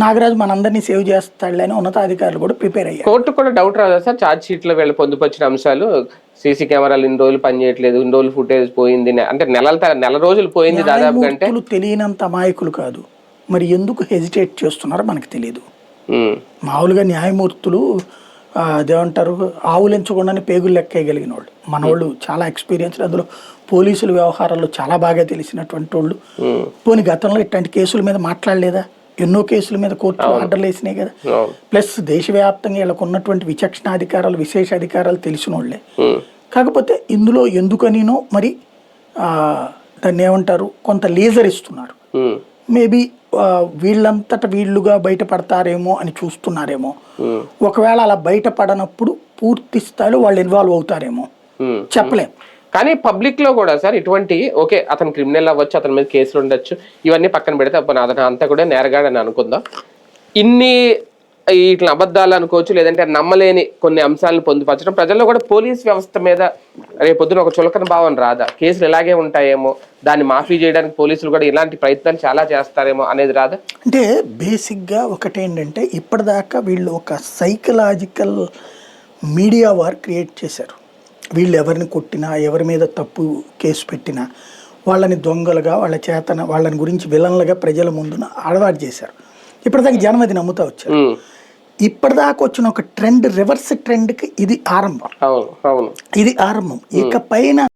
నాగరాజు మనందరినీ సేవ్ చేస్తాడులే అని ఉన్నతాధికారులు కూడా ప్రిపేర్ అయ్యారు. కోర్టు కూడా డౌట్ రాదా సార్ ఛార్జ్ షీట్ లో వీళ్ళు పొందుపరిచిన అంశాలు? సీసీ కెమెరాలు ఇన్ని రోజులు పనిచేయట్లేదు, ఇన్ని రోజులు ఫుటేజ్ పోయింది, అంటే నెల రోజులు పోయింది దాదాపు. అంటే తెలియనంత అమాయకులు కాదు, మరి ఎందుకు హెజిటేట్ చేస్తున్నారో మనకు తెలియదు. మామూలుగా న్యాయమూర్తులు అదేమంటారు, ఆవులించకుండానే పేగులు లెక్కేయగలిగిన వాళ్ళు మన వాళ్ళు, చాలా ఎక్స్పీరియన్స్. అందులో పోలీసుల వ్యవహారాల్లో చాలా బాగా తెలిసినటువంటి వాళ్ళు. పోనీ గతంలో ఇట్లాంటి కేసుల మీద మాట్లాడలేదా? ఎన్నో కేసుల మీద కోర్టులు ఆర్డర్లు వేసినాయి కదా. ప్లస్ దేశవ్యాప్తంగా వీళ్ళకు ఉన్నటువంటి విచక్షణాధికారాలు, విశేష అధికారాలు తెలిసిన వాళ్ళే. కాకపోతే ఇందులో ఎందుకనినో మరి దాన్ని ఏమంటారు, కొంత లేజర్ ఇస్తున్నారు. మేబీ వీళ్ళంతట వీళ్ళుగా బయటపడతారేమో అని చూస్తున్నారేమో. ఒకవేళ అలా బయటపడనప్పుడు పూర్తి స్థాయిలో వాళ్ళు ఇన్వాల్వ్ అవుతారేమో, చెప్పలేం. కానీ పబ్లిక్ లో కూడా సార్ ఇటువంటి ఓకే అతను క్రిమినల్ అవ్వచ్చు, అతని మీద కేసులు ఉండొచ్చు, ఇవన్నీ పక్కన పెడితే అతను అంతా కూడా నేరగాడని అనుకుందాం. ఇన్ని ఇట్లా అబద్ధాలు అనుకోవచ్చు, లేదంటే నమ్మలేని కొన్ని అంశాలను పొందుపరచడం ప్రజల్లో కూడా పోలీస్ వ్యవస్థ మీద రేపొద్దున ఒక చులకన భావన రాదా? కేసులు ఇలాగే ఉంటాయేమో, దాన్ని మాఫీ చేయడానికి పోలీసులు కూడా ఇలాంటి ప్రయత్నాలు చాలా చేస్తారేమో అనేది రాదా? అంటే బేసిక్గా ఒకటేంటంటే ఇప్పటిదాకా వీళ్ళు ఒక సైకలాజికల్ మీడియా వార్ క్రియేట్ చేశారు. వీళ్ళు ఎవరిని కొట్టినా, ఎవరి మీద తప్పు కేసు పెట్టినా వాళ్ళని దొంగలుగా, వాళ్ళని గురించి విలన్లుగా ప్రజల ముందున అలవాటు చేశారు. ఇప్పటిదాకా జనం అది నమ్ముతా వచ్చారు. ఇప్పటిదాకా వచ్చిన ఒక ట్రెండ్, రివర్స్ ట్రెండ్కి ఇది ఆరంభం. ఇది ఆరంభం. ఇక పైన